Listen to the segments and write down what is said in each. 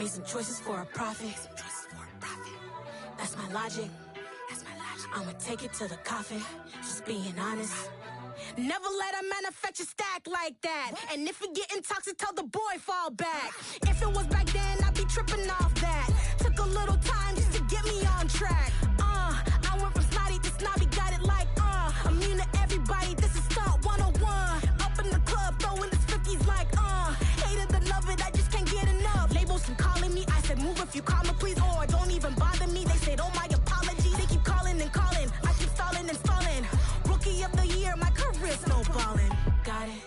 Made some choices for a profit. That's my logic. I'ma take it to the coffin. Just being honest. Never let a manufacture stack like that. And if it getting toxic, tell the boy fall back. If it was back then, I'd be tripping off that. Took a little time just to get me on track. I went from snotty to snobby, got it like immune to everybody, this is stunt 101. Up in the club, throwing this 50s like hated to love it, I just can't get enough. Labels keep calling me, I said move if you call me please, or don't even bother me. They said oh my apology, they keep calling and calling, I keep stalling and stalling. Rookie of the year, my career snowballing. Got it.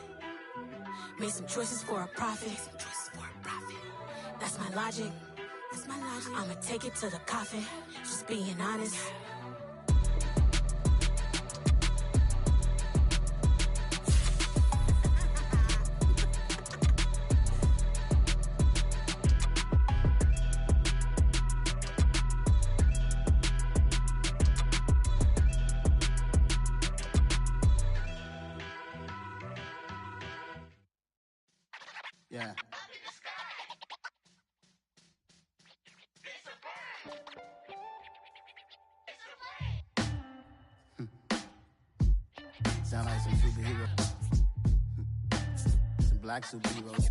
Made some choices for a profit. That's my logic. I'ma take it to the coffin. Just being honest. Yeah. Sound like some superheroes. Some black superheroes.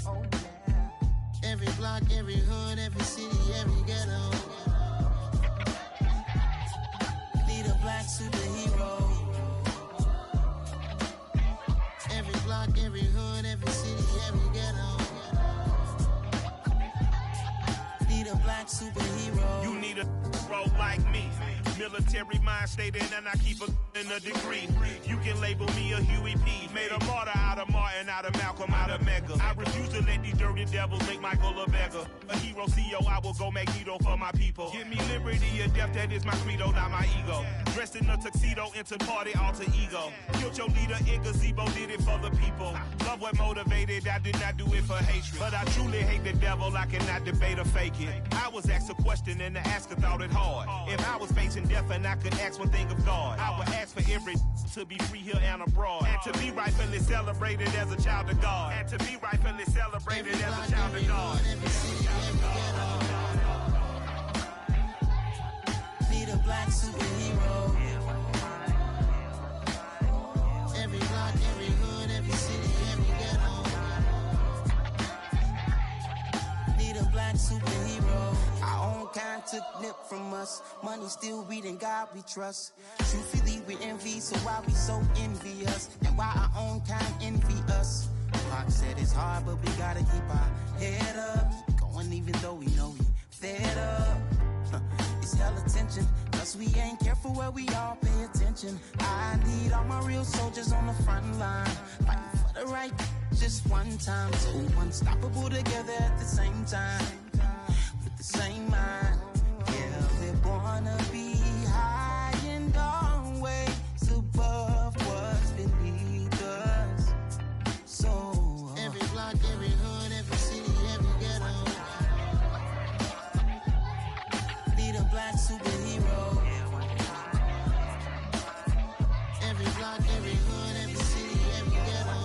Oh yeah. Every block, every hood, every city, every ghetto. Need a black superhero. Every block, every hood, every city, every ghetto. Need a black superhero. You need a bro like me. Military mind stated, and I keep a degree. You can label me a Huey P. Made a martyr out of Martin, out of Malcolm, out of Mega. I refuse to let these dirty devils make Michael a beggar. A hero CEO, I will go Magneto for my people. Give me liberty or death, that is my credo, not my ego. Dressed in a tuxedo, into party alter ego. Killed your leader in gazebo, did it for the people. Love what motivated, I did not do it for hatred. But I truly hate the devil, I cannot debate or fake it. I was asked a question and the asker thought it hard. If I was facing death and I could ask one thing of God, I would ask for every to be free here and abroad. And to be rightfully celebrated as a child of God. And to be rightfully celebrated as a child of God. Need a black superhero. Every block, every hood, every city, every ghetto. Need a black superhero. Our own kind took nip from us. Money still reading God we trust. Truthfully we envy, so why we so envious? And why our own kind envy us? Pac said it's hard, but we gotta keep our head up. Going even though we know we fed up. It's hella tension, cause we ain't careful where we all pay attention. I need all my real soldiers on the front line, fighting for the right just one time. So unstoppable together at the same time, with the same mind. Yeah, we're born to be high and always above what's beneath us. So every block, every hood, every city, every ghetto. Need a black superhero. Every block, every hood, every city, every ghetto.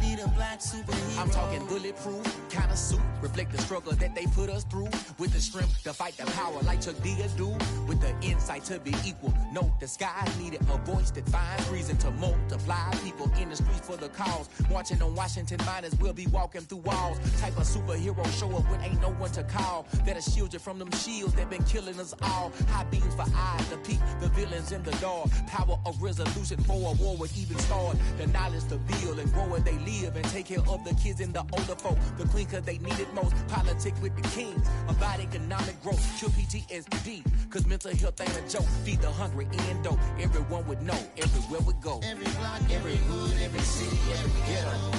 Need a black superhero. I'm talking bulletproof kind of suit, reflect the struggle that they put us through. With the strength to fight the power like Chuck D do. With the insight to be equal. No, the sky needed a voice that finds reason to multiply. People in the streets for the cause. Marching on Washington miners will be walking through walls. Type of superhero show up when ain't no one to call. That'll shield you from them shields that been killing us all. High beams for eyes to peep the villains in the dark. Power of resolution for a war would even start. The knowledge to build and grow where they live and take care of the kids and the older folk. The queen cause they need it most. Politic with the kings. About economic growth. Kill PTSD. Cause mental health ain't a joke. Feed the hungry and dope. Everyone would know. Everywhere we go. Every block, every hood, every city, every ghetto.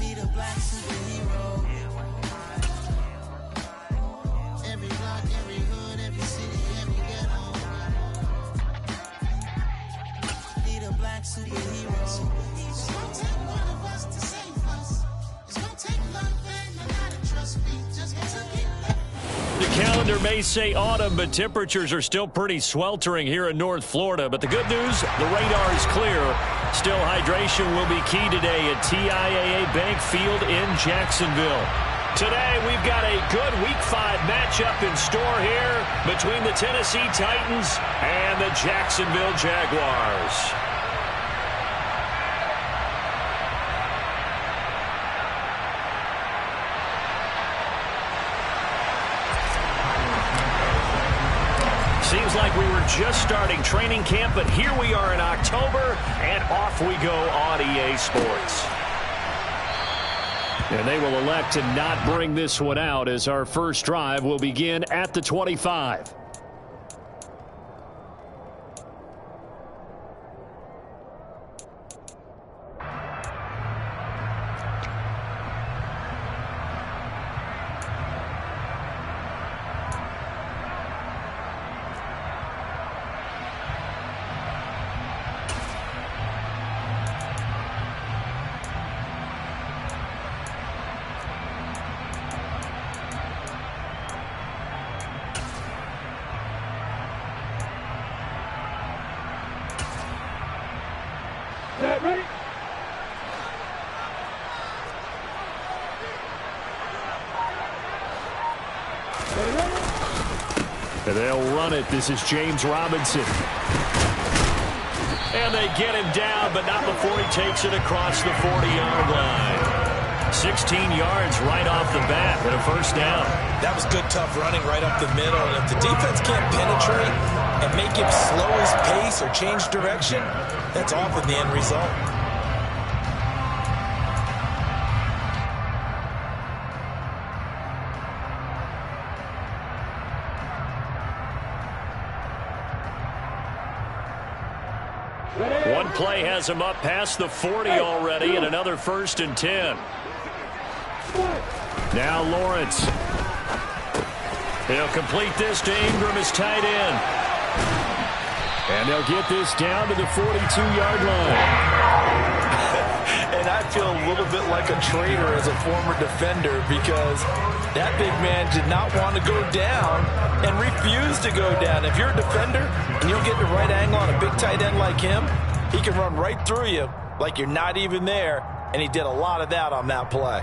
Need a black superhero. Every block, every hood, every city, every ghetto. Need a black superhero. It's gonna take one of us to save us. It's gonna take love and a lot of trust. We just gotta get The count calendar may say autumn, but temperatures are still pretty sweltering here in North Florida. But the good news, the radar is clear. Still, hydration will be key today at TIAA Bank Field in Jacksonville. Today, we've got a good Week 5 matchup in store here between the Tennessee Titans and the Jacksonville Jaguars. Seems like we were just starting training camp, but here we are in October, and off we go on EA Sports. And they will elect to not bring this one out as our first drive will begin at the 25. And they'll run it. This is James Robinson. And they get him down, but not before he takes it across the 40-yard line. 16 yards right off the bat and a first down. That was good, tough running right up the middle. And if the defense can't penetrate and make him slow his pace or change direction, that's often the end result. One play has him up past the 40 already, and another 1st and 10. Now Lawrence. He'll complete this to Ingram as tight end. And they'll get this down to the 42-yard line. And I feel a little bit like a traitor as a former defender because that big man did not want to go down and refused to go down. If you're a defender and you'll get the right angle on a big tight end like him, he can run right through you like you're not even there, and he did a lot of that on that play.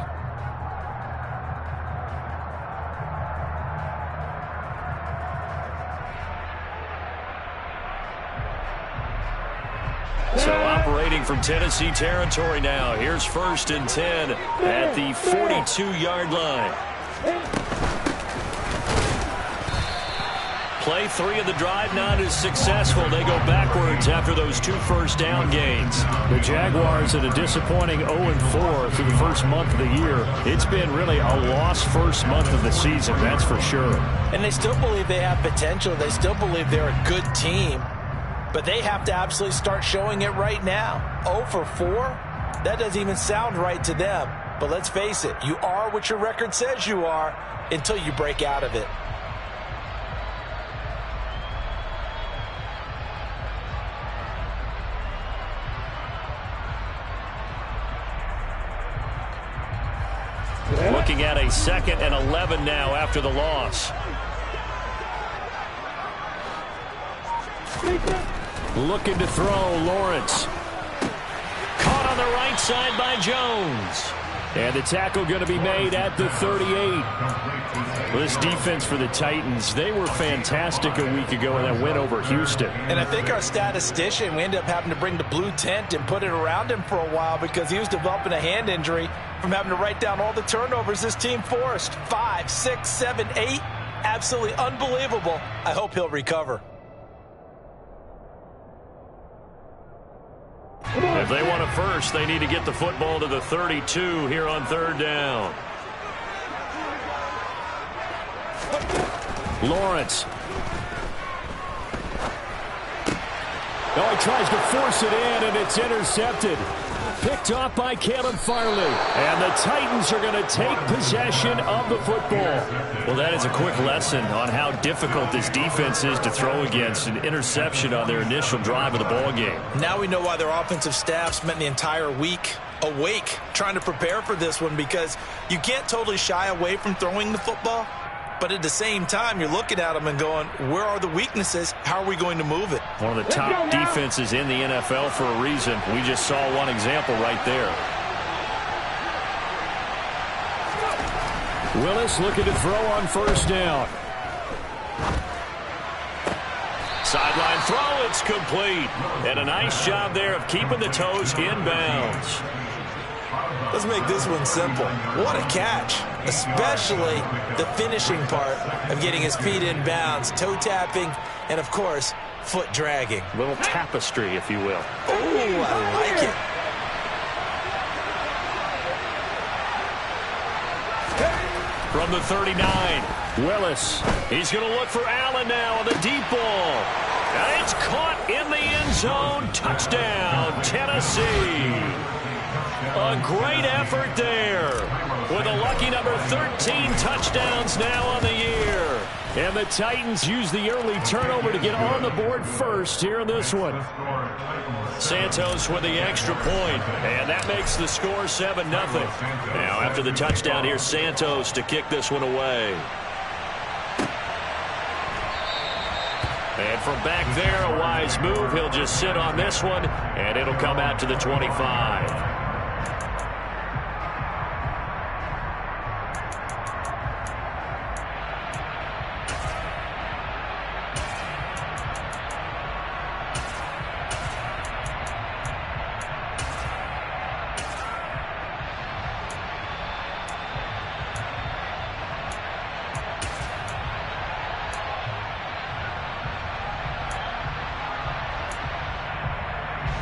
So operating from Tennessee territory now. Here's 1st and 10 at the 42-yard line. Play 3 of the drive not as successful. They go backwards after those 2 first down gains. The Jaguars at a disappointing 0-4 through the first month of the year. It's been really a lost first month of the season, that's for sure. And they still believe they have potential. They still believe they're a good team. But they have to absolutely start showing it right now. 0 for 4? That doesn't even sound right to them. But let's face it, you are what your record says you are until you break out of it. Looking at a 2nd and 11 now after the loss. Looking to throw, Lawrence. Caught on the right side by Jones. And the tackle going to be made at the 38. This defense for the Titans, they were fantastic a week ago in that win over Houston. And I think our statistician, we ended up having to bring the blue tent and put it around him for a while because he was developing a hand injury from having to write down all the turnovers this team forced. 5, 6, 7, 8. Absolutely unbelievable. I hope he'll recover. If they want a first, they need to get the football to the 32 here on 3rd down. Lawrence. Oh, he tries to force it in, and it's intercepted. Picked off by Caleb Farley. And the Titans are going to take possession of the football. Well, that is a quick lesson on how difficult this defense is to throw against. An interception on their initial drive of the ball game. Now we know why their offensive staff spent the entire week awake trying to prepare for this one, because you can't totally shy away from throwing the football, But at the same time, you're looking at them and going, where are the weaknesses? How are we going to move it? One of the top defenses in the NFL for a reason. We just saw one example right there. Willis looking to throw on first down. Sideline throw, it's complete. And a nice job there of keeping the toes in bounds. Let's make this one simple. What a catch, especially the finishing part of getting his feet in bounds, toe tapping, and, of course, foot dragging. A little tapestry, if you will. Oh, I like it. From the 39, Willis. He's going to look for Allen now on the deep ball. And it's caught in the end zone. Touchdown, Tennessee. A great effort there with a lucky number 13 touchdowns now on the year. And the Titans use the early turnover to get on the board first here in this one. Santos with the extra point, and that makes the score 7-0. Now after the touchdown, here's Santos to kick this one away. And from back there, a wise move. He'll just sit on this one, and it'll come out to the 25.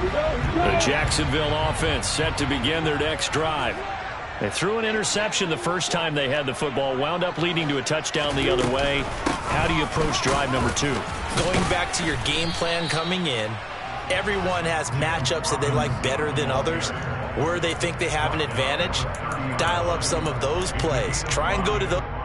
The Jacksonville offense set to begin their next drive. They threw an interception the first time they had the football, wound up leading to a touchdown the other way. How do you approach drive number 2? Going back to your game plan coming in, everyone has matchups that they like better than others. Where they think they have an advantage, dial up some of those plays. Try and go to the...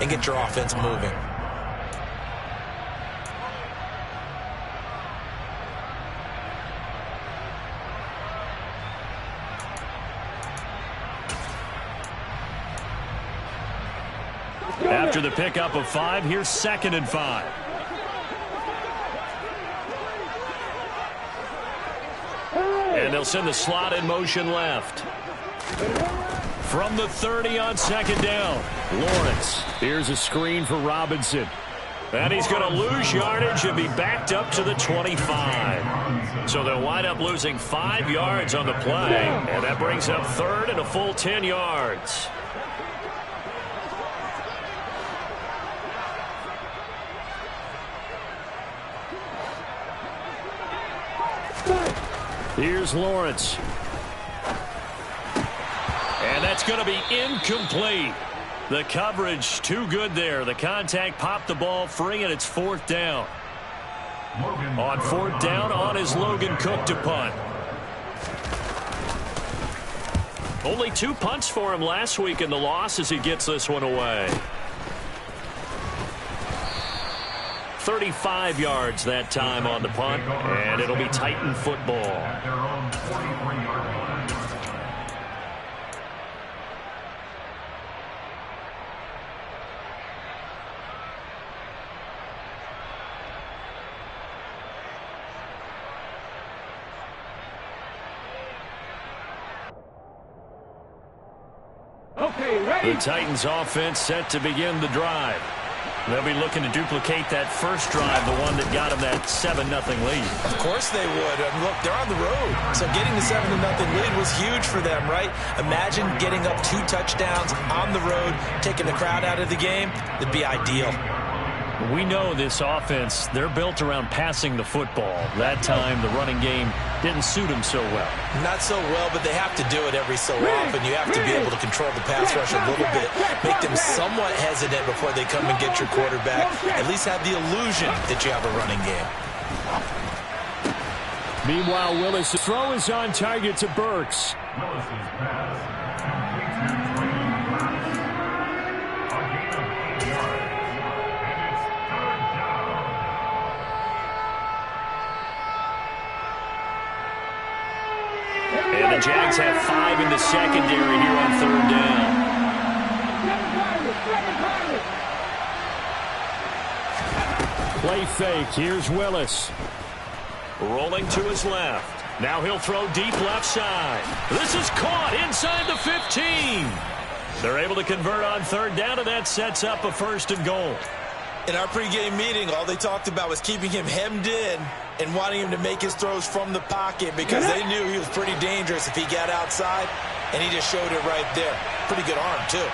and get your offense moving. After the pickup of 5, here's 2nd and 5. And they'll send the slot in motion left. From the 30 on 2nd down, Lawrence. Here's a screen for Robinson. And he's going to lose yardage and be backed up to the 25. So they'll wind up losing 5 yards on the play. And that brings up 3rd and a full 10 yards. Here's Lawrence. And that's going to be incomplete. The coverage too good there. The contact popped the ball free, and it's 4th down. On 4th down, on is Logan Cook to punt. Only 2 punts for him last week in the loss as he gets this one away. 35 yards that time on the punt, and it'll be Titan football. The Titans offense set to begin the drive. They'll be looking to duplicate that first drive, the one that got them that 7-0 lead. Of course they would. Look, they're on the road. So getting the 7-0 lead was huge for them, right? Imagine getting up 2 touchdowns on the road, taking the crowd out of the game. It'd be ideal. We know this offense, they're built around passing the football. That time, the running game didn't suit them so well. Not so well, but they have to do it every so often. You have to be able to control the pass rush a little bit, make them somewhat hesitant before they come and get your quarterback. At least have the illusion that you have a running game. Meanwhile, Willis' throw is on target to Burks. And the Jags have 5 in the secondary here on 3rd down. Play fake. Here's Willis. Rolling to his left. Now he'll throw deep left side. This is caught inside the 15. They're able to convert on 3rd down, and that sets up a 1st and goal. In our pregame meeting, all they talked about was keeping him hemmed in and wanting him to make his throws from the pocket because they knew he was pretty dangerous if he got outside, and he just showed it right there. Pretty good arm, too.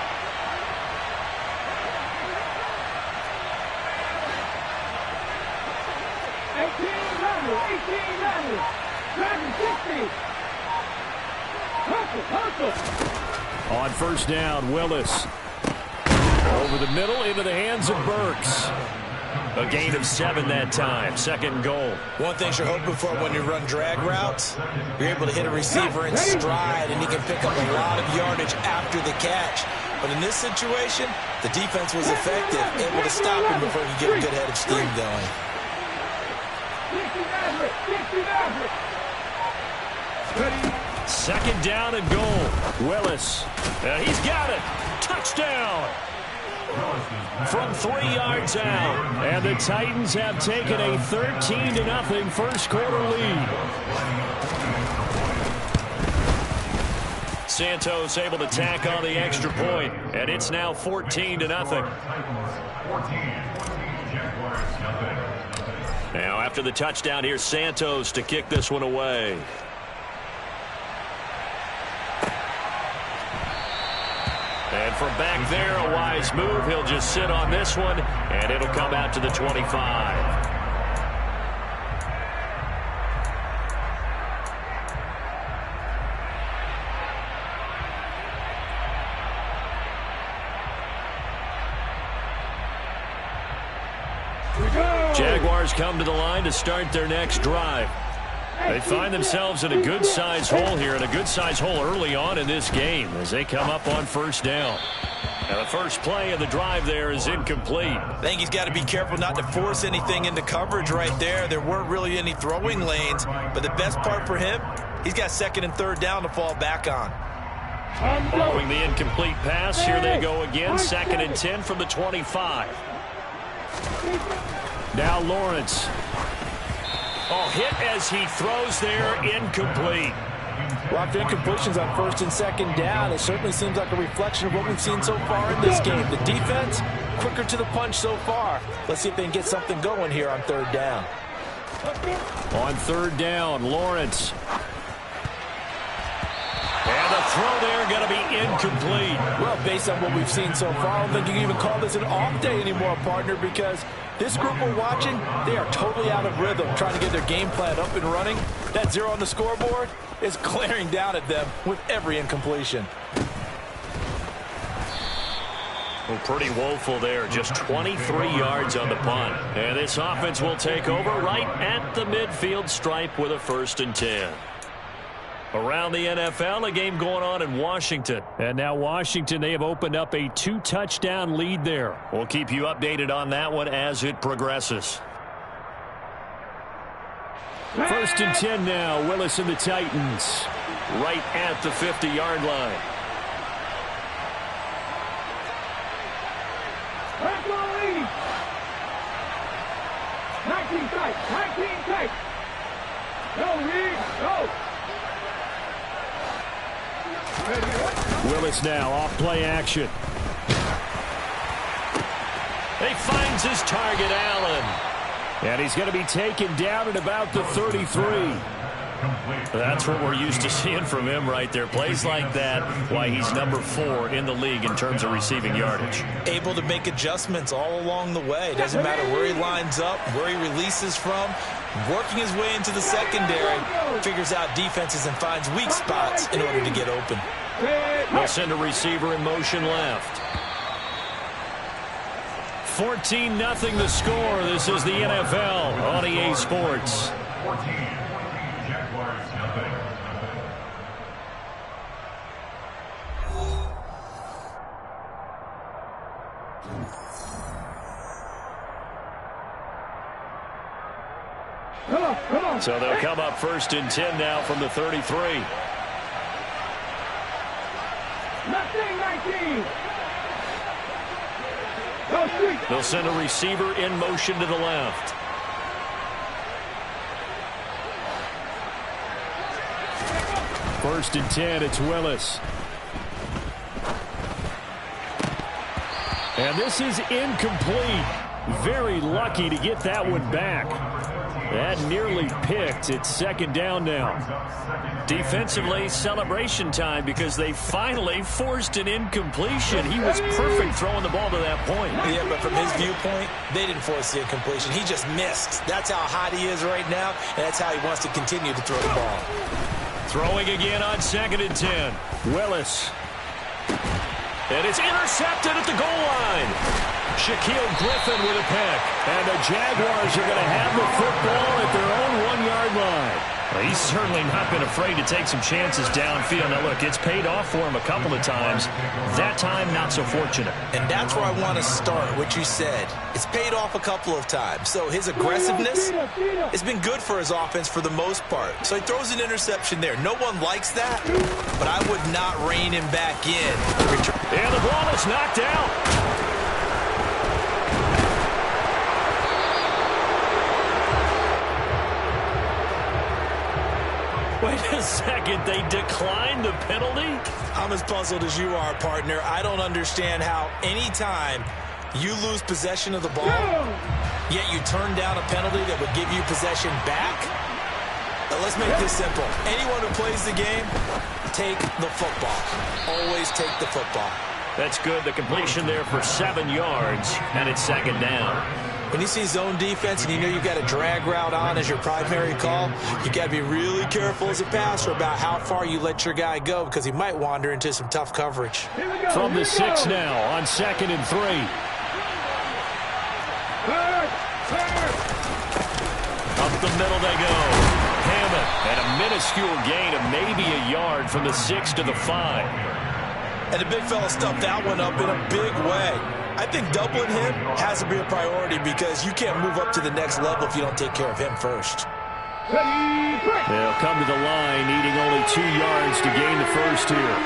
On 1st down, Willis. Over the middle into the hands of Burks. A gain of 7 that time. 2nd and goal. One thing you're hoping for when you run drag routes, you're able to hit a receiver in stride, and he can pick up a lot of yardage after the catch. But in this situation, the defense was effective, able to stop him before he could get a good head of steam going. Second down and goal. Willis. He's got it. Touchdown. From 3 yards out. And the Titans have taken a 13-0 first quarter lead. Santos able to tack on the extra point, and it's now 14-0. Now after the touchdown, here's Santos to kick this one away. And from back there, a wise move. He'll just sit on this one, and it'll come out to the 25. Jaguars come to the line to start their next drive. They find themselves in a good-sized hole here, and a good-sized hole early on in this game as they come up on 1st down. Now the first play of the drive there is incomplete. I think he's got to be careful not to force anything into coverage right there. There weren't really any throwing lanes, but the best part for him, he's got 2nd and 3rd down to fall back on. Following the incomplete pass, here they go again, 2nd and 10 from the 25. Now Lawrence. Oh, hit as he throws there, incomplete. Well, after incompletions on 1st and 2nd down, it certainly seems like a reflection of what we've seen so far in this game. The defense, quicker to the punch so far. Let's see if they can get something going here on 3rd down. On 3rd down, Lawrence. And the throw there going to be incomplete. Well, based on what we've seen so far, I don't think you can even call this an off day anymore, partner, because this group we're watching, they are totally out of rhythm, trying to get their game plan up and running. That 0 on the scoreboard is glaring down at them with every incompletion. Well, pretty woeful there. Just 23 yards on the punt. And this offense will take over right at the midfield stripe with a 1st and 10. Around the NFL, a game going on in Washington. And now Washington, they have opened up a 2-touchdown lead there. We'll keep you updated on that one as it progresses. 1st and 10 now. Willis and the Titans. Right at the 50-yard line. Willis now off play action. He finds his target, Allen. And he's going to be taken down at about the 33. That's what we're used to seeing from him right there. Plays like that, why he's number 4 in the league in terms of receiving yardage. Able to make adjustments all along the way. Doesn't matter where he lines up, where he releases from. Working his way into the secondary, figures out defenses and finds weak spots in order to get open. They'll send a receiver in motion left. 14-0 the score. This is the NFL on EA Sports. So they'll come up 1st and 10 now from the 33. 19. They'll send a receiver in motion to the left. First and 10, it's Willis. And this is incomplete. Very lucky to get that one back. That nearly picked. It's 2nd down now. Defensively, celebration time because they finally forced an incompletion. He was perfect throwing the ball to that point. Yeah, but from his viewpoint, they didn't force the incompletion. He just missed. That's how hot he is right now, and that's how he wants to continue to throw the ball. Throwing again on 2nd and 10. Willis. And it's intercepted at the goal line. Shaquille Griffin with a pick. And the Jaguars are going to have the football at their own 1-yard line. Well, he's certainly not been afraid to take some chances downfield. Now, look, it's paid off for him a couple of times. That time, not so fortunate. And that's where I want to start, what you said. It's paid off a couple of times. So his aggressiveness has been good for his offense for the most part. So he throws an interception there. No one likes that, but I would not rein him back in. And the ball is knocked out. Wait a second, they declined the penalty? I'm as puzzled as you are, partner. I don't understand how anytime you lose possession of the ball, yet you turn down a penalty that would give you possession back. Now, let's make this simple. Anyone who plays the game, take the football. Always take the football. That's good. The completion there for 7 yards, and it's 2nd down. When you see zone defense and you know you've got a drag route on as your primary call, you got to be really careful as a passer about how far you let your guy go because he might wander into some tough coverage. From the 6 now on 2nd and 3. Up the middle they go. Hammond and a minuscule gain of maybe a yard from the 6 to the 5. And the big fella stuffed that one up in a big way. I think doubling him has to be a priority because you can't move up to the next level if you don't take care of him first. They'll come to the line, needing only 2 yards to gain the first here.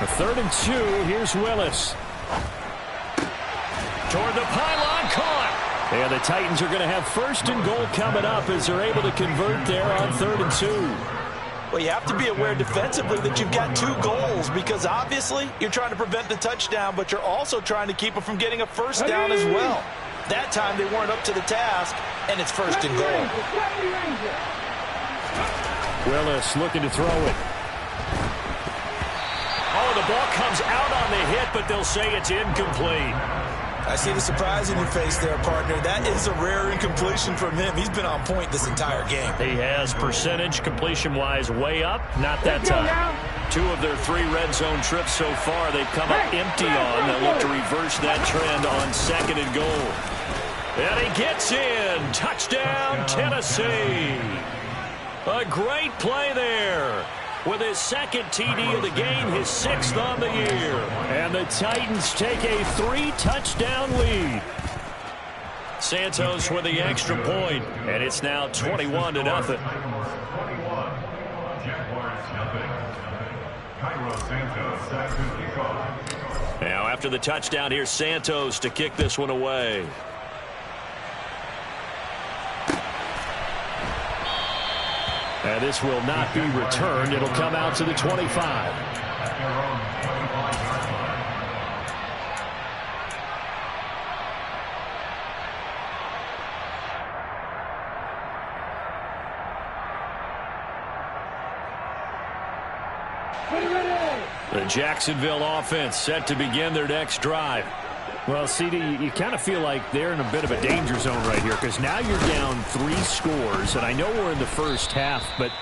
A 3rd and 2, here's Willis. Toward the pylon, caught. And the Titans are going to have 1st and goal coming up as they're able to convert there on 3rd and 2. Well, you have to be aware defensively that you've got 2 goals because obviously you're trying to prevent the touchdown, but you're also trying to keep it from getting a 1st down as well. That time they weren't up to the task, and it's 1st and goal. Willis looking to throw it. Oh, the ball comes out on the hit, but they'll say it's incomplete. I see the surprise in your face there, partner. That is a rare incompletion from him. He's been on point this entire game. He has percentage completion-wise way up. Not that time. 2 of their 3 red zone trips so far they've come up empty on. They'll look to reverse that trend on 2nd and goal. And he gets in. Touchdown, Tennessee. A great play there. With his 2nd TD of the game, his 6th on the year. And the Titans take a 3-touchdown lead. Santos with the extra point, and it's now 21-0. Now after the touchdown, here's Santos to kick this one away. And this will not be returned. It'll come out to the 25. The Jacksonville offense set to begin their next drive. Well, CD, you kind of feel like they're in a bit of a danger zone right here because now you're down 3 scores, and I know we're in the first half, but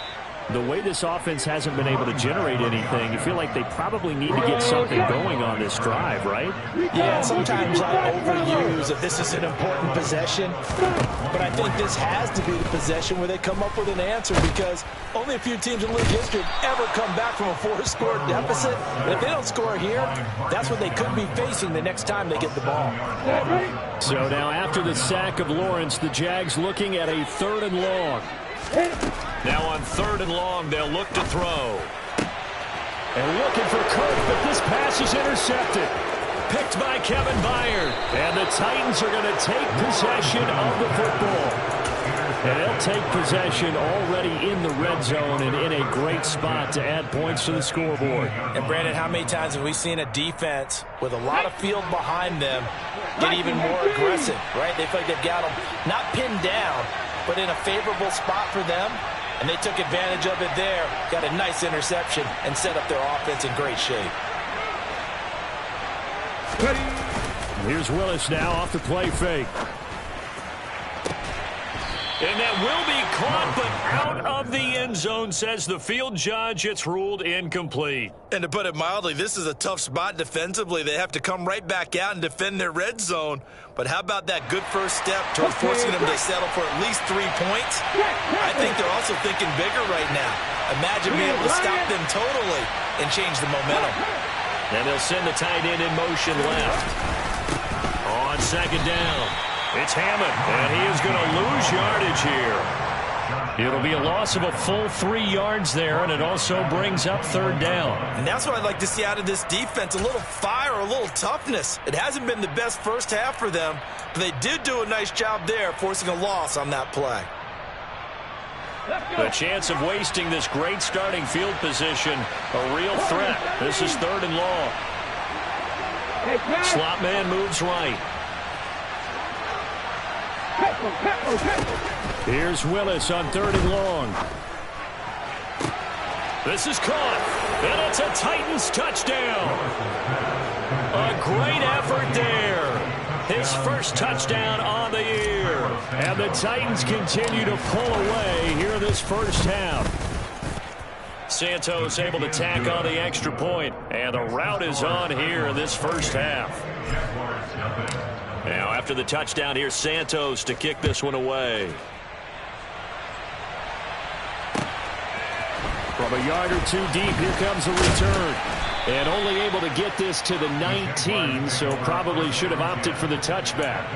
the way this offense hasn't been able to generate anything, you feel like they probably need to get something going on this drive, right? Yeah, sometimes I overuse if this is an important possession, but I think this has to be the possession where they come up with an answer, because only a few teams in league history have ever come back from a 4-score deficit. And if they don't score here, that's what they could be facing the next time they get the ball. So now after the sack of Lawrence, the Jags looking at a 3rd and long. Now on 3rd and long, they'll look to throw. And looking for Cook, but this pass is intercepted. Picked by Kevin Byard. And the Titans are going to take possession of the football. And they'll take possession already in the red zone and in a great spot to add points to the scoreboard. And Brandon, how many times have we seen a defense with a lot of field behind them get even more aggressive, right? They feel like they've got them not pinned down, but in a favorable spot for them. And they took advantage of it there, got a nice interception, and set up their offense in great shape. Here's Willis now off the play fake. And that will be caught, but out of the end zone, says the field judge. It's ruled incomplete. And to put it mildly, this is a tough spot defensively. They have to come right back out and defend their red zone. But how about that good first step towards forcing them to settle for at least 3 points? I think they're also thinking bigger right now. Imagine being able to stop them totally and change the momentum. And they'll send the tight end in motion left. On 2nd down, it's Hammond, and he is going to lose yardage here. It'll be a loss of a full 3 yards there, and it also brings up 3rd down. And that's what I'd like to see out of this defense, a little fire, a little toughness. It hasn't been the best first half for them, but they did do a nice job there, forcing a loss on that play. The chance of wasting this great starting field position, a real threat. This is 3rd and long. Slot man moves right. Here's Willis on 3rd and long. This is caught, and it's a Titans touchdown. A great effort there. His first touchdown on the year. And the Titans continue to pull away here this first half. Santos able to tack on the extra point, and the route is on here in this first half. Now after the touchdown, here's Santos to kick this one away. From a yard or 2 deep, here comes a return. And only able to get this to the 19, so probably should have opted for the touchback.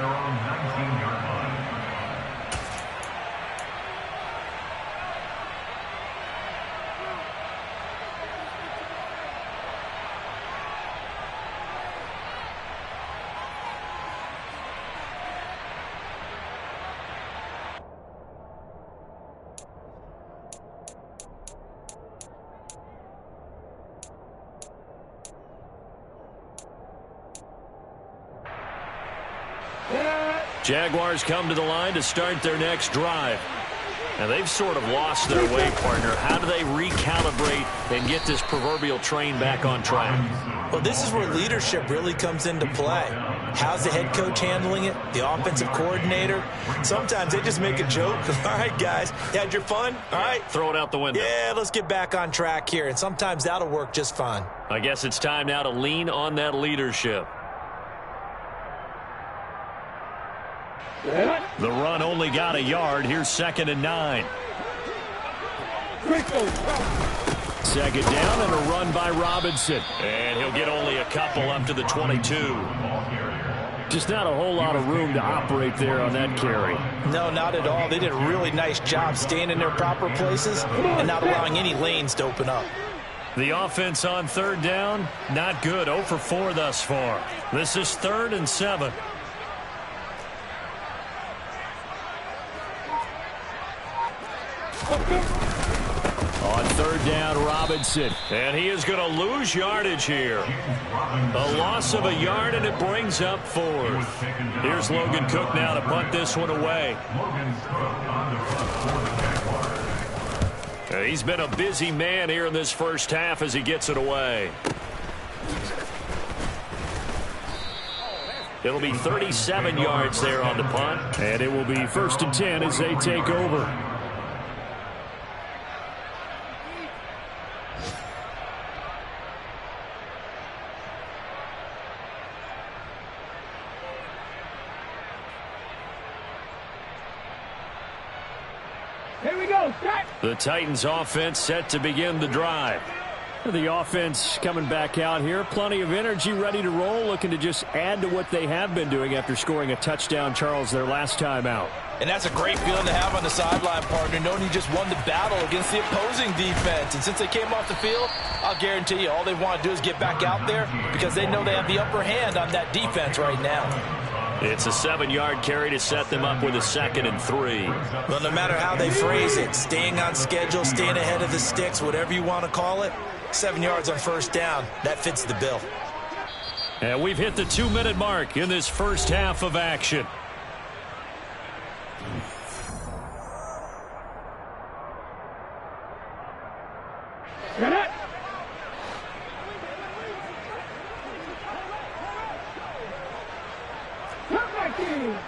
Jaguars come to the line to start their next drive. And they've sort of lost their way, partner. How do they recalibrate and get this proverbial train back on track? Well, this is where leadership really comes into play. How's the head coach handling it? The offensive coordinator? Sometimes they just make a joke. All right, guys, you had your fun? All right. Throw it out the window. Yeah, let's get back on track here. And sometimes that'll work just fine. I guess it's time now to lean on that leadership. The run only got a yard. Here's 2nd and 9. 2nd down and a run by Robinson. And he'll get only a couple up to the 22. Just not a whole lot of room to operate there on that carry. No, not at all. They did a really nice job staying in their proper places and not allowing any lanes to open up. The offense on 3rd down, not good. 0 for 4 thus far. This is 3rd and 7. On 3rd down, Robinson. And he is going to lose yardage here. A loss of a yard, and it brings up 4th. Here's Logan Cook now to punt this one away. He's been a busy man here in this first half as he gets it away. It'll be 37 yards there on the punt. And it will be 1st and 10 as they take over. Here we go. Start. The Titans offense set to begin the drive. The offense coming back out here. Plenty of energy, ready to roll, looking to just add to what they have been doing after scoring a touchdown, Charles, their last time out. And that's a great feeling to have on the sideline, partner, knowing you just won the battle against the opposing defense. And since they came off the field, I'll guarantee you all they want to do is get back out there because they know they have the upper hand on that defense right now. It's a 7-yard carry to set them up with a 2nd and 3. Well, no matter how they phrase it, staying on schedule, staying ahead of the sticks, whatever you want to call it, 7 yards on first down, that fits the bill. And we've hit the 2-minute mark in this first half of action. Get it.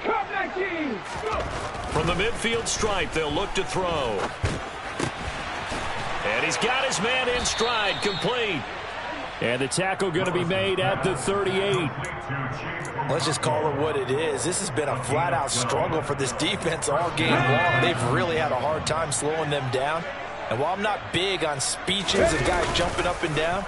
Come back, team. From the midfield stripe, they'll look to throw. And he's got his man in stride, complete. And the tackle going to be made at the 38. Let's just call it what it is. This has been a flat-out struggle for this defense all game long. They've really had a hard time slowing them down. And while I'm not big on speeches and guys jumping up and down,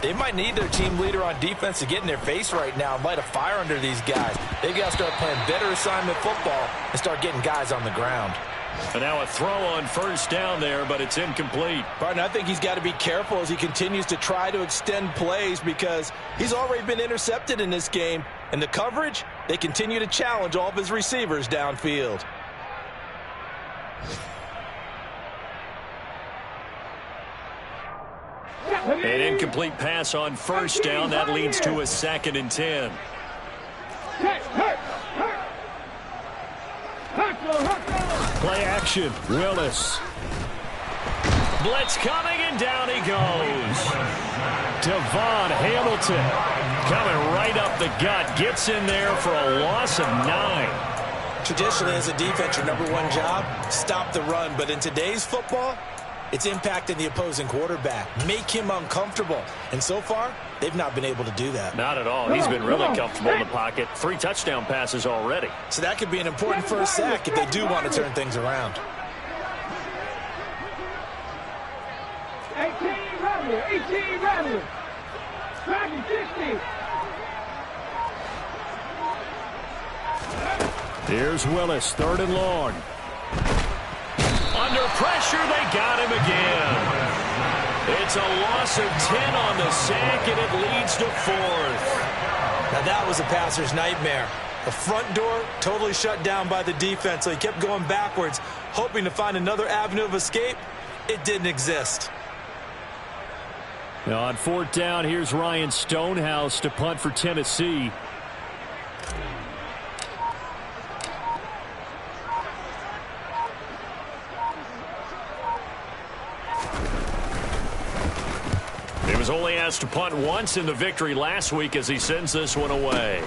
they might need their team leader on defense to get in their face right now and light a fire under these guys. They've got to start playing better assignment football and start getting guys on the ground. And now a throw on first down there, but it's incomplete. Partner, I think he's got to be careful as he continues to try to extend plays because he's already been intercepted in this game. And the coverage, they continue to challenge all of his receivers downfield. An incomplete pass on first down. That leads to a 2nd and 10. Play action. Willis. Blitz coming, and down he goes. Devon Hamilton coming right up the gut. Gets in there for a loss of 9. Traditionally, as a defense, your number one job, stop the run. But in today's football, it's impacting the opposing quarterback. Make him uncomfortable. And so far, they've not been able to do that. Not at all. He's been really comfortable in the pocket. 3 touchdown passes already. So that could be an important first sack if they do want to turn things around. 18 Rattler. 60. Here's Willis, 3rd and long. Under pressure, they got him again. It's a loss of 10 on the sack, and it leads to 4th. Now that was a passer's nightmare. The front door totally shut down by the defense, so he kept going backwards, hoping to find another avenue of escape. It didn't exist. Now on 4th down, here's Ryan Stonehouse to punt for Tennessee. He was only asked to punt once in the victory last week as he sends this one away.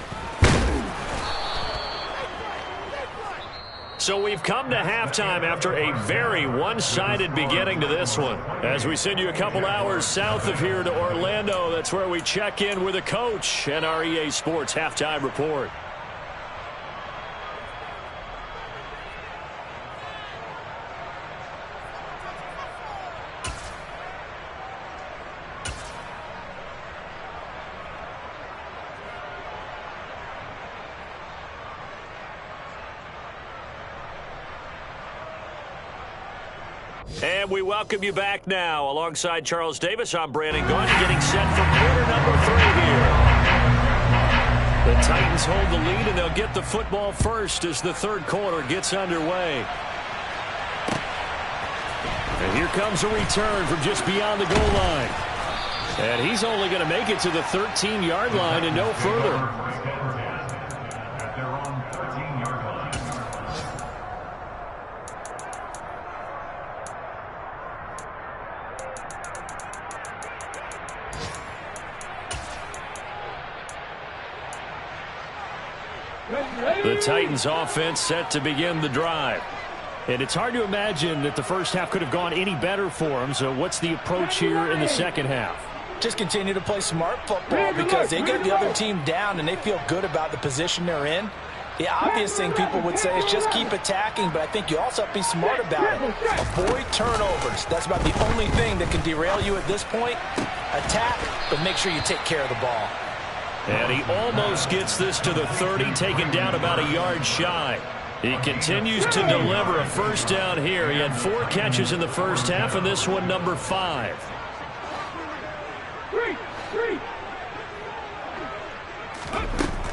So we've come to halftime after a very one-sided beginning to this one. As we send you a couple hours south of here to Orlando, that's where we check in with a coach and our EA Sports Halftime Report. And we welcome you back now. Alongside Charles Davis, I'm Brandon Gunn, getting set for quarter number 3 here. The Titans hold the lead, and they'll get the football first as the 3rd quarter gets underway. And here comes a return from just beyond the goal line. And he's only going to make it to the 13-yard line and no further. The Titans offense set to begin the drive. And it's hard to imagine that the first half could have gone any better for them. So what's the approach here in the second half? Just continue to play smart football because they get the other team down and they feel good about the position they're in. The obvious thing people would say is just keep attacking, but I think you also have to be smart about it. Avoid turnovers. That's about the only thing that can derail you at this point. Attack, but make sure you take care of the ball. And he almost gets this to the 30, taken down about a yard shy. He continues to deliver a first down here. He had 4 catches in the first half, and this one number 5.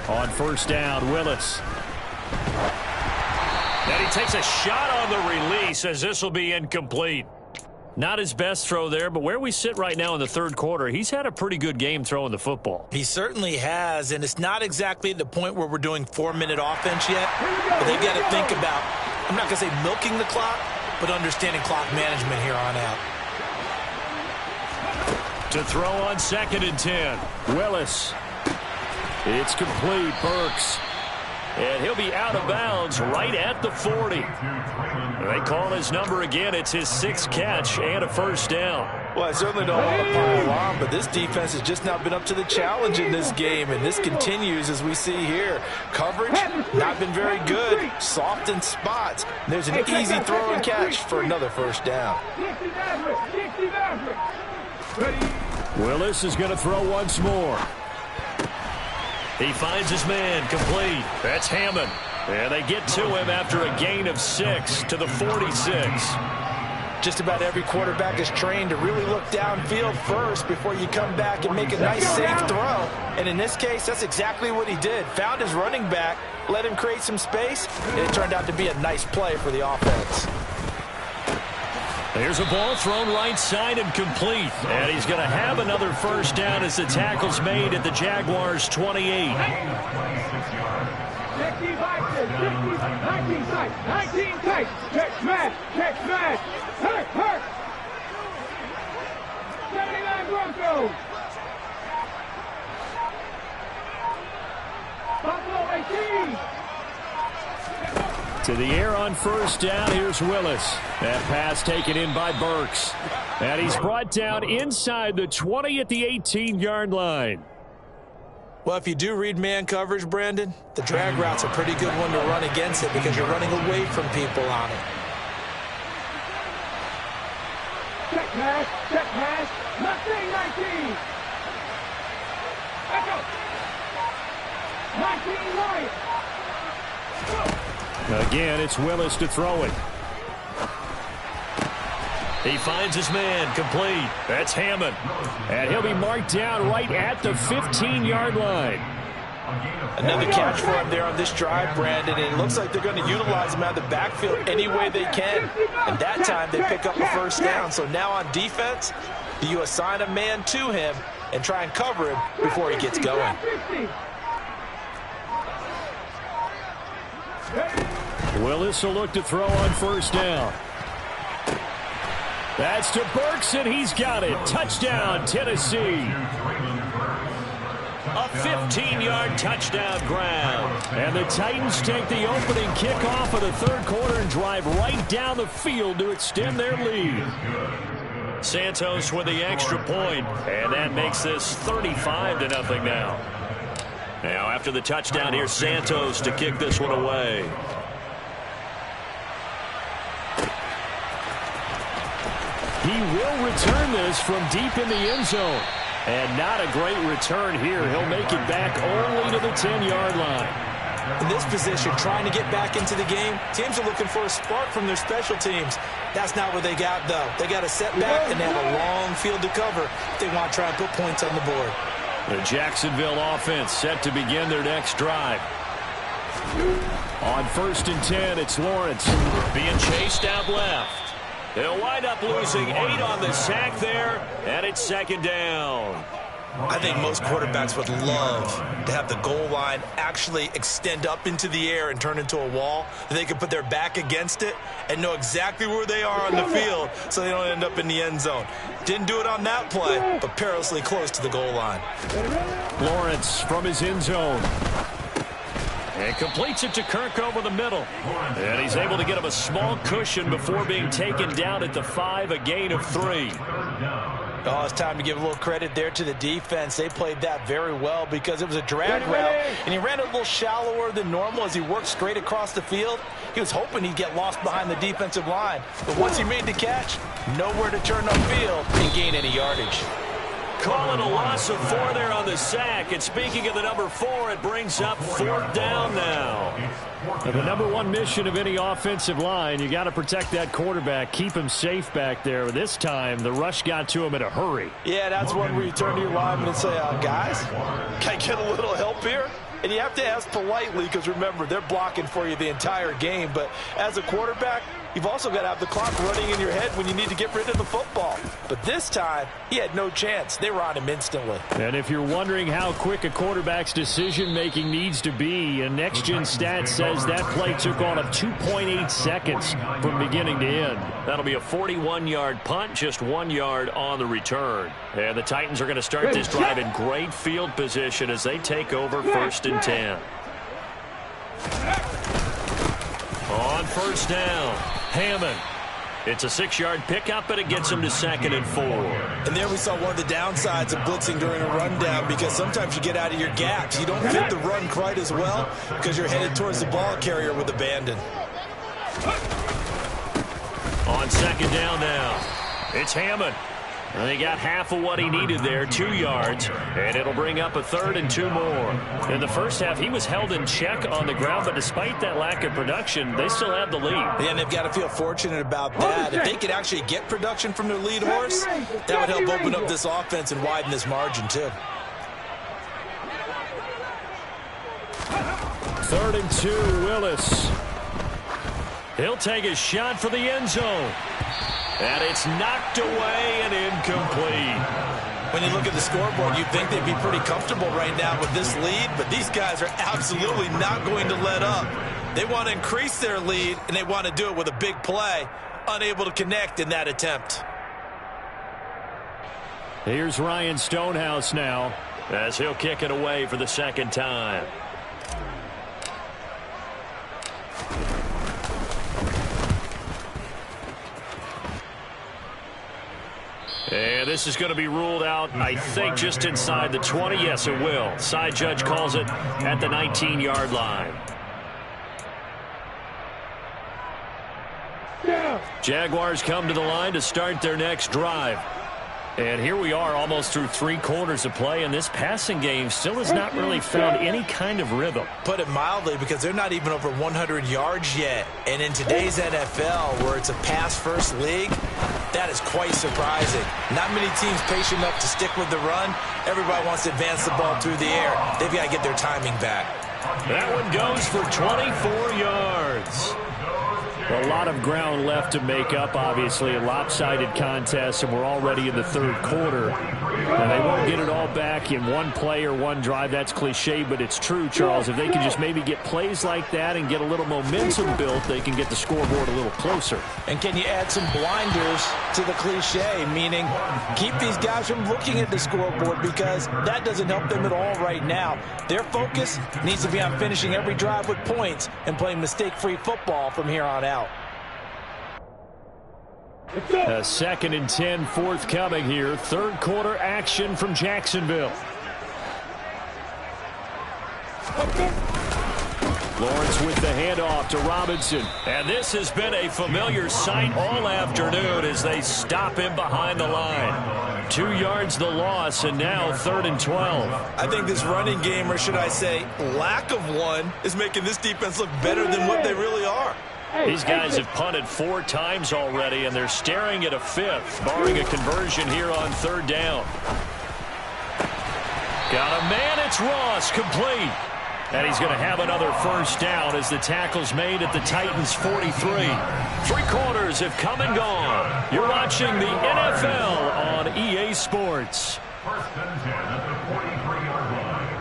On first down, Willis. And he takes a shot on the release as this will be incomplete. Not his best throw there, but where we sit right now in the third quarter, he's had a pretty good game throwing the football. He certainly has, and it's not exactly the point where we're doing 4-minute offense yet, but they've got to think about, I'm not going to say milking the clock, but understanding clock management here on out. To throw on 2nd and 10, Willis. It's complete, Burks. And he'll be out of bounds right at the 40. They call his number again. It's his 6th catch and a first down. Well, I certainly don't want to pile on, but this defense has just not been up to the challenge in this game, and this continues as we see here. Coverage, not been very good. Soft in spots. There's an easy throw and catch for another first down. Willis is going to throw once more. He finds his man, complete. That's Hammond. And they get to him after a gain of 6 to the 46. Just about every quarterback is trained to really look downfield first before you come back and make a nice, safe throw. And in this case, that's exactly what he did. Found his running back, let him create some space, and it turned out to be a nice play for the offense. There's a ball thrown right side and complete. And he's going to have another first down as the tackle's made at the Jaguars' 28. 19 tight. Check smash. Hurt. 79 Broncos. Buffalo 18. To the air on first down, here's Willis. That pass taken in by Burks. And he's brought down inside the 20 at the 18-yard line. Well, if you do read man coverage, Brandon, the drag route's a pretty good one to run against it because you're running away from people on it. Check pass. Mustang 19. Echo. 19 right. Again, it's Willis to throw it. He finds his man, complete. That's Hammond. And he'll be marked down right at the 15-yard line. Another catch for him there on this drive, Brandon, and it looks like they're going to utilize him out of the backfield any way they can. And that time they pick up a first down. So now on defense, do you assign a man to him and try and cover him before he gets going? Willis will look to throw on first down. That's to Burks, and he's got it. Touchdown, Tennessee. A 15-yard touchdown grab. And the Titans take the opening kickoff of the third quarter and drive right down the field to extend their lead. Santos with the extra point, and that makes this 35-0 now. Now, after the touchdown, here's Santos to kick this one away. He will return this from deep in the end zone. And not a great return here. He'll make it back only to the 10-yard line. In this position, trying to get back into the game, teams are looking for a spark from their special teams. That's not what they got, though. They got a setback, and they have a long field to cover if they want to try and put points on the board. The Jacksonville offense set to begin their next drive. On 1st and 10, it's Lawrence being chased out left. They'll wind up losing 8 on the sack there, and it's 2nd down. I think most quarterbacks would love to have the goal line actually extend up into the air and turn into a wall. They can put their back against it and know exactly where they are on the field so they don't end up in the end zone. Didn't do it on that play, but perilously close to the goal line. Lawrence from his end zone. And completes it to Kirk over the middle. And he's able to get him a small cushion before being taken down at the 5, a gain of 3. Oh, it's time to give a little credit there to the defense. They played that very well because it was a drag route, and he ran a little shallower than normal as he worked straight across the field. He was hoping he'd get lost behind the defensive line, but once he made the catch, nowhere to turn upfield and gain any yardage. Calling a loss of 4 there on the sack. And speaking of the number 4, it brings up 4th down now. The number 1 mission of any offensive line, you got to protect that quarterback, keep him safe back there. This time, the rush got to him in a hurry. Yeah, that's one where you turn to your lineman and say, guys, can I get a little help here? And you have to ask politely because, remember, they're blocking for you the entire game. But as a quarterback, you've also got to have the clock running in your head when you need to get rid of the football. But this time, he had no chance. They were on him instantly. And if you're wondering how quick a quarterback's decision-making needs to be, a next-gen stat says that play took on of 2.8 seconds from beginning to end. That'll be a 41-yard punt, just 1 yard on the return. And the Titans are going to start this drive in great field position as they take over 1st and 10. On 1st down, Hammond. It's a 6-yard pickup, but it gets him to 2nd and 4. And there we saw one of the downsides of blitzing during a rundown because sometimes you get out of your gaps. You don't fit the run quite as well because you're headed towards the ball carrier with abandon. On 2nd down now, it's Hammond. And he got half of what he needed there, 2 yards, and it'll bring up a 3rd and 2 more. In the first half, he was held in check on the ground, but despite that lack of production, they still have the lead. Yeah, and they've got to feel fortunate about that. If they could actually get production from their lead horse, that would help open up this offense and widen this margin, too. 3rd and 2, Willis. He'll take a shot for the end zone. And it's knocked away and incomplete. When you look at the scoreboard, you'd think they'd be pretty comfortable right now with this lead, but these guys are absolutely not going to let up. They want to increase their lead, and they want to do it with a big play, unable to connect in that attempt. Here's Ryan Stonehouse now, as he'll kick it away for the 2nd time. And this is going to be ruled out, I think, just inside the 20. Yes, it will. Side judge calls it at the 19-yard line. Jaguars come to the line to start their next drive. And here we are almost through 3 quarters of play, and this passing game still has not really found any kind of rhythm. Put it mildly, because they're not even over 100 yards yet. And in today's NFL, where it's a pass-first league, that is quite surprising. Not many teams patient enough to stick with the run. Everybody wants to advance the ball through the air. They've got to get their timing back. That one goes for 24 yards. A lot of ground left to make up, obviously. A lopsided contest, and we're already in the 3rd quarter. And they won't get it all back in one play or one drive. That's cliche, but it's true, Charles. If they can just maybe get plays like that and get a little momentum built, they can get the scoreboard a little closer. And can you add some blinders to the cliche, meaning keep these guys from looking at the scoreboard, because that doesn't help them at all right now. Their focus needs to be on finishing every drive with points and playing mistake-free football from here on out. A 2nd and 10 forthcoming here. 3rd quarter action from Jacksonville. Lawrence with the handoff to Robinson. And this has been a familiar sight all afternoon as they stop him behind the line. 2 yards the loss, and now 3rd and 12. I think this running game, or should I say lack of one, is making this defense look better than what they really are. These guys have punted 4 times already, and they're staring at a 5th, barring a conversion here on 3rd down. Got a man, it's Ross, complete. And he's going to have another 1st down as the tackle's made at the Titans' 43. 3 quarters have come and gone. You're watching the NFL on EA Sports. 1st and 10 at the 43-yard line.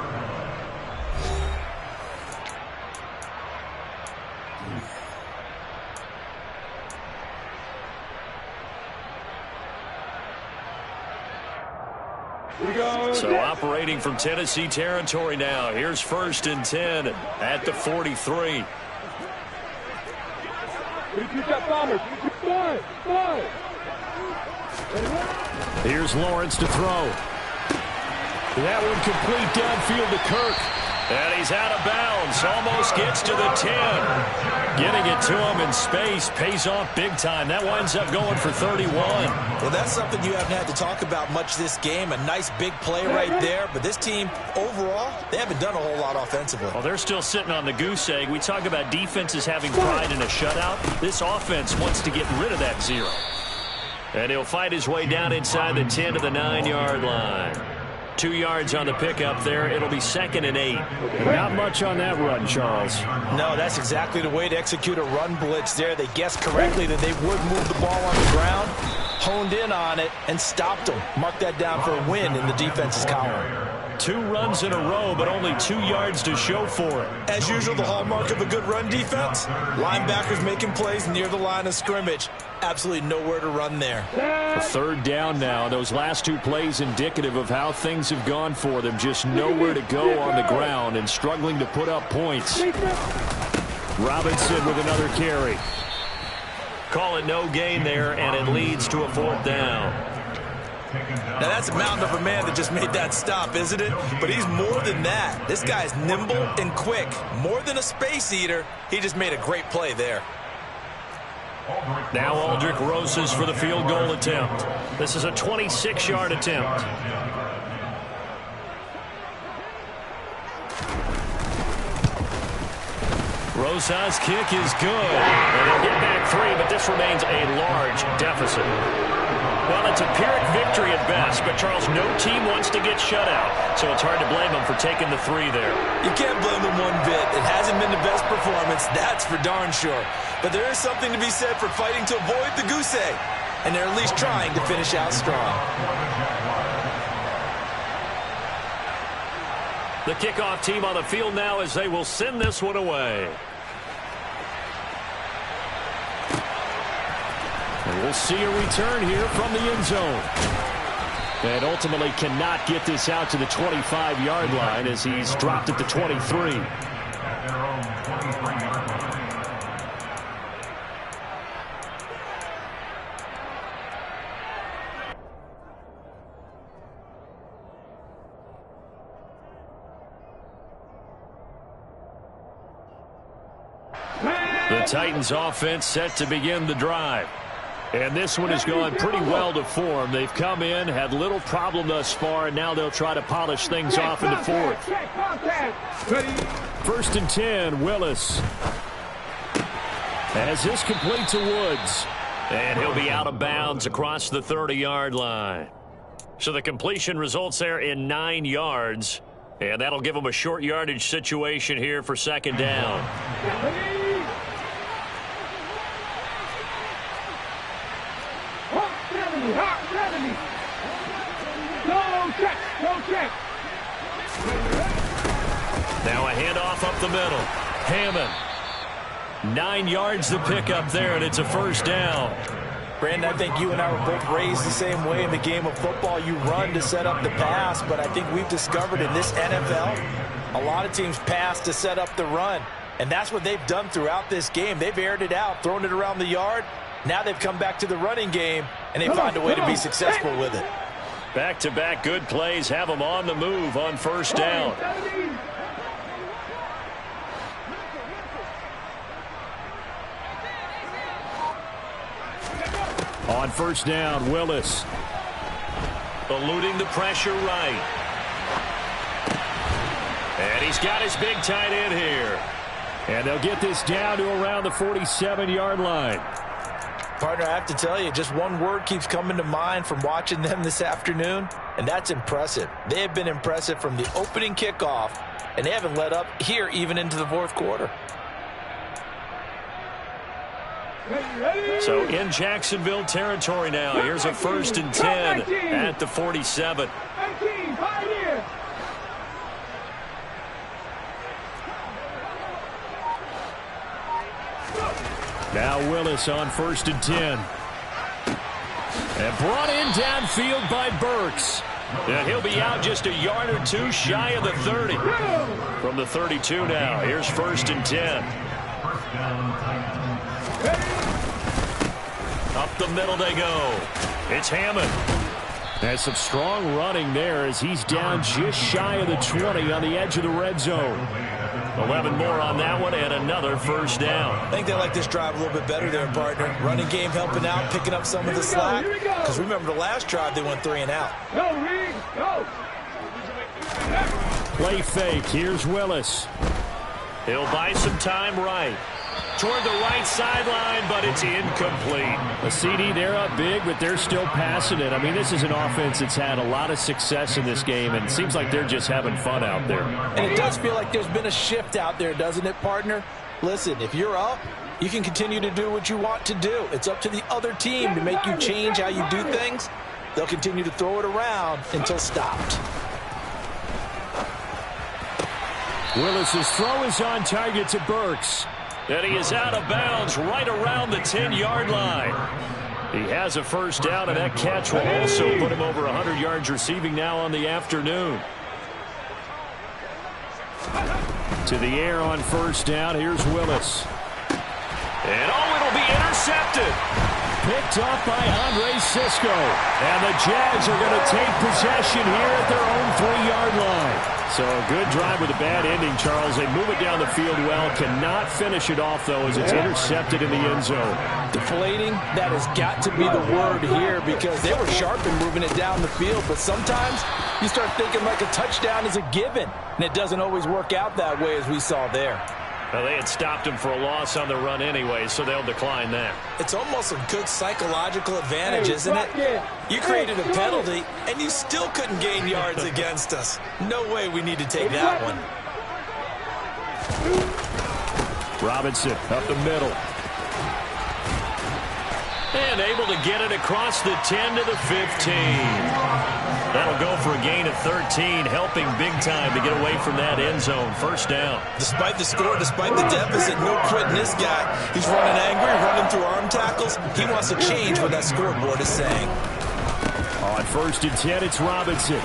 So operating from Tennessee territory now. Here's 1st and 10 at the 43. Here's Lawrence to throw. That one complete downfield to Kirk. And he's out of bounds. Almost gets to the 10. Getting it to him in space pays off big time. That winds up going for 31. Well, that's something you haven't had to talk about much this game. A nice big play right there. But this team, overall, they haven't done a whole lot offensively. Well, they're still sitting on the goose egg. We talk about defenses having pride in a shutout. This offense wants to get rid of that 0. And he'll fight his way down inside the 10 to the 9-yard line. 2 yards on the pickup there. It'll be 2nd and 8. Not much on that run, Charles. No, that's exactly the way to execute a run blitz there. They guessed correctly that they would move the ball on the ground, honed in on it, and stopped them. Mark that down for a win in the defense's column. 2 runs in a row, but only 2 yards to show for it. As usual, the hallmark of a good run defense, linebackers making plays near the line of scrimmage. Absolutely nowhere to run there. A 3rd down now. Those last 2 plays indicative of how things have gone for them. Just nowhere to go on the ground and struggling to put up points. Robinson with another carry. Call it no gain there, and it leads to a 4th down. Now, that's a mountain of a man that just made that stop, isn't it? But he's more than that. This guy's nimble and quick. More than a space eater, he just made a great play there. Now Aldrich Rosas for the field goal attempt. This is a 26-yard attempt. Rosas' kick is good. And he'll get back 3, but this remains a large deficit. Well, it's a Pyrrhic victory at best, but Charles, no team wants to get shut out, so it's hard to blame them for taking the 3 there. You can't blame them one bit. It hasn't been the best performance, that's for darn sure. But there is something to be said for fighting to avoid the goose egg, and they're at least trying to finish out strong. The kickoff team on the field now as they will send this one away. And we'll see a return here from the end zone. And ultimately cannot get this out to the 25-yard line as he's dropped at the 23. The Titans offense set to begin the drive. And this one has gone pretty well to form. They've come in, had little problem thus far, and now they'll try to polish things off in the 4th. 1st and 10, Willis. As this complete to Woods. And he'll be out of bounds across the 30-yard line. So the completion results there in 9 yards. And that'll give them a short yardage situation here for 2nd down. Now a handoff up the middle. Hammond. 9 yards to pick up there, and it's a 1st down. Brandon, I think you and I were both raised the same way in the game of football. You run to set up the pass, but I think we've discovered in this NFL, a lot of teams pass to set up the run. And that's what they've done throughout this game. They've aired it out, thrown it around the yard. Now they've come back to the running game, and they find a way to be successful with it. Back-to-back good plays have them on the move on 1st down. On 1st down, Willis. Eluding the pressure right. And he's got his big tight end here. And they'll get this down to around the 47-yard line. Partner, I have to tell you, just one word keeps coming to mind from watching them this afternoon, and that's impressive. They have been impressive from the opening kickoff, and they haven't let up here even into the 4th quarter. So in Jacksonville territory now. Here's a 1st and 10 at the 47. Now Willis on 1st and 10. And brought in downfield by Burks. And he'll be out just a yard or 2 shy of the 30. From the 32 now. Here's 1st and 10. Up the middle they go. It's Hammond. There's some strong running there as he's down just shy of the 20 on the edge of the red zone. 11 more on that one and another first down. I think they like this drive a little bit better there, partner. Running game helping out, picking up some of the slack. Because remember the last drive, they went 3 and out. Go, Reed, go. Play fake. Here's Willis. He'll buy some time right. Toward the right sideline, but it's incomplete. A CD, they're up big, but they're still passing it. I mean, this is an offense that's had a lot of success in this game, and it seems like they're just having fun out there. And it does feel like there's been a shift out there, doesn't it, partner? Listen, if you're up, you can continue to do what you want to do. It's up to the other team to make you change how you do things. They'll continue to throw it around until stopped. Willis's throw is on target to Burks. And he is out of bounds right around the 10-yard line. He has a first down, and that catch will also put him over 100 yards receiving now on the afternoon. To the air on first down. Here's Willis. And it'll be intercepted. Picked up by Andre Cisco. And the Jags are going to take possession here at their own 3-yard line. So a good drive with a bad ending, Charles. They move it down the field well. Cannot finish it off, though, as it's intercepted in the end zone. Deflating, that has got to be the word here because they were sharp in moving it down the field. But sometimes you start thinking like a touchdown is a given. And it doesn't always work out that way as we saw there. Well, they had stopped him for a loss on the run anyway, so they'll decline that. It's almost a good psychological advantage, isn't it? You created a penalty, and you still couldn't gain yards against us. No way we need to take that one. Robinson up the middle. And able to get it across the 10 to the 15. That'll go for a gain of 13, helping big time to get away from that end zone. First down. Despite the score, despite the deficit, no quitting this guy. He's running angry, running through arm tackles. He wants to change what that scoreboard is saying. On first and 10, it's Robinson.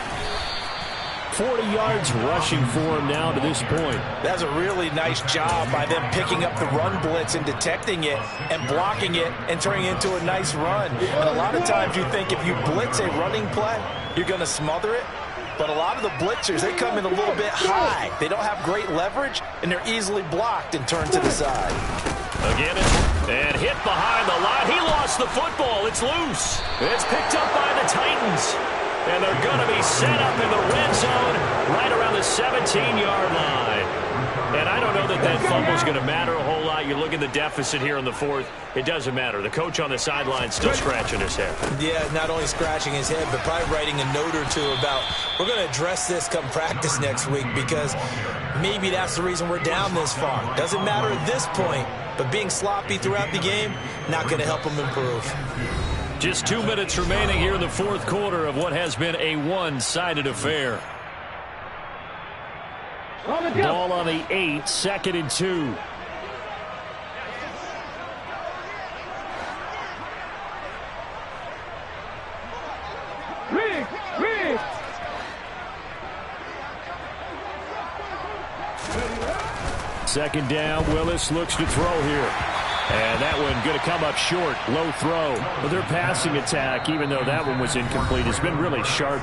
40 yards rushing for him now to this point. That's a really nice job by them picking up the run blitz and detecting it and blocking it and turning it into a nice run. And a lot of times you think if you blitz a running play, you're going to smother it. But a lot of the blitzers, they come in a little bit high. They don't have great leverage, and they're easily blocked and turned to the side. Again, and hit behind the line. He lost the football. It's loose. It's picked up by the Titans. And they're going to be set up in the red zone right around the 17-yard line. And I don't know that that fumble is going to matter a whole lot. You look at the deficit here in the fourth. It doesn't matter. The coach on the sideline still scratching his head. Yeah, not only scratching his head, but probably writing a note or two about we're going to address this come practice next week because maybe that's the reason we're down this far. Doesn't matter at this point, but being sloppy throughout the game, not going to help them improve. Just 2 minutes remaining here in the fourth quarter of what has been a one-sided affair. Ball on the 8, 2nd and 2. Riggs! Second down, Willis looks to throw here. And that one going to come up short, low throw. But their passing attack, even though that one was incomplete, has been really sharp.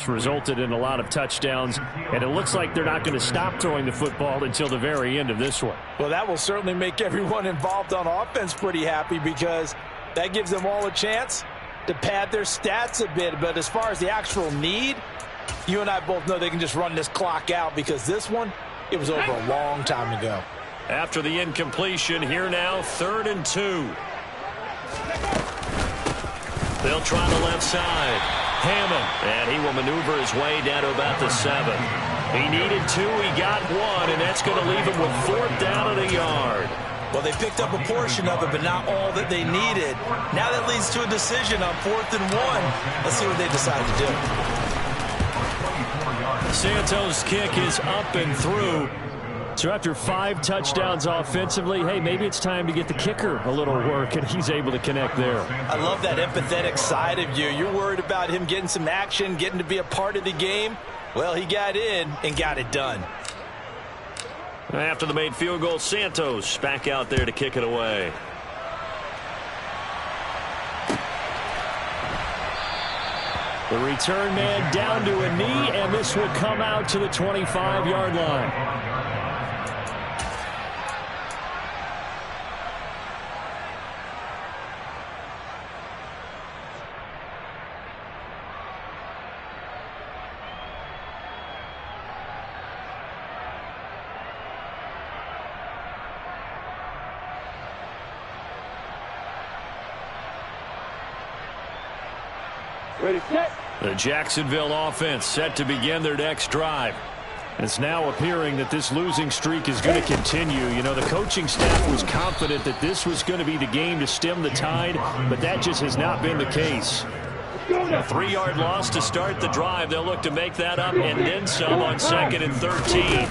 which resulted in a lot of touchdowns. And it looks like they're not going to stop throwing the football until the very end of this one. Well, that will certainly make everyone involved on offense pretty happy, because that gives them all a chance to pad their stats a bit. But as far as the actual need, you and I both know they can just run this clock out, because this one, it was over a long time ago. After the incompletion, here now, 3rd and 2. They'll try the left side. Hammond, and he will maneuver his way down to about the 7. He needed 2, he got 1, and that's going to leave him with 4th down and a yard. Well, they picked up a portion of it, but not all that they needed. Now that leads to a decision on 4th and 1. Let's see what they decide to do. Santos' kick is up and through. So after 5 touchdowns offensively, hey, maybe it's time to get the kicker a little work, and he's able to connect there. I love that empathetic side of you. You're worried about him getting some action, getting to be a part of the game. Well, he got in and got it done. After the made field goal, Santos back out there to kick it away. The return man down to a knee, and this will come out to the 25-yard line. Ready, set. The Jacksonville offense set to begin their next drive. It's now appearing that this losing streak is going to continue. You know, the coaching staff was confident that this was going to be the game to stem the tide, but that just has not been the case. A 3-yard loss to start the drive. They'll look to make that up and then some on 2nd and 13.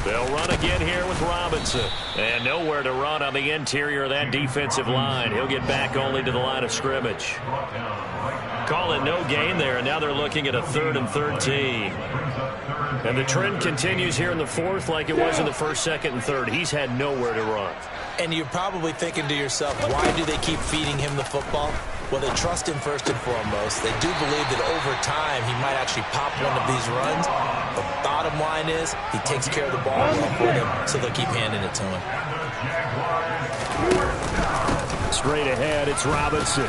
They'll run again here with Robinson. And nowhere to run on the interior of that defensive line. He'll get back only to the line of scrimmage. Call it no gain there, and now they're looking at a 3rd and 13. And the trend continues here in the 4th like it was in the 1st, 2nd, and 3rd. He's had nowhere to run. And you're probably thinking to yourself, why do they keep feeding him the football? Well, they trust him first and foremost. They do believe that over time he might actually pop one of these runs. But the bottom line is he takes care of the ball well for them, so they'll keep handing it to him. Straight ahead, it's Robinson.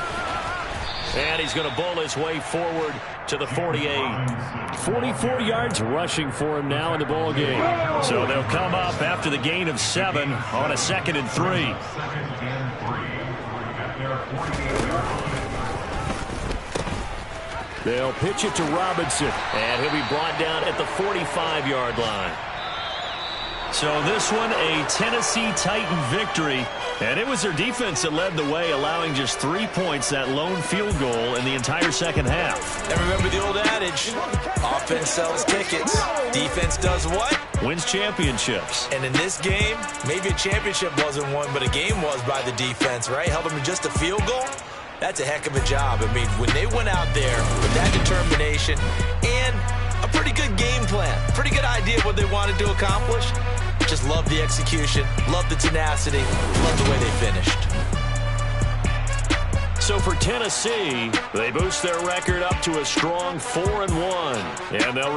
And he's going to bowl his way forward to the 48. 44 yards rushing for him now in the ball game. So they'll come up after the gain of 7 on a 2nd and 3. They'll pitch it to Robinson. And he'll be brought down at the 45-yard line. So this one, a Tennessee Titan victory. And it was their defense that led the way, allowing just 3 points, that lone field goal in the entire second half. And remember the old adage, offense sells tickets. Defense does what? Wins championships. And in this game, maybe a championship wasn't won, but a game was by the defense, right? Held them to just a field goal. That's a heck of a job. I mean, when they went out there with that determination and a pretty good game plan, pretty good idea of what they wanted to accomplish, just love the execution, love the tenacity, love the way they finished. So for Tennessee, they boost their record up to a strong 4-1, and they'll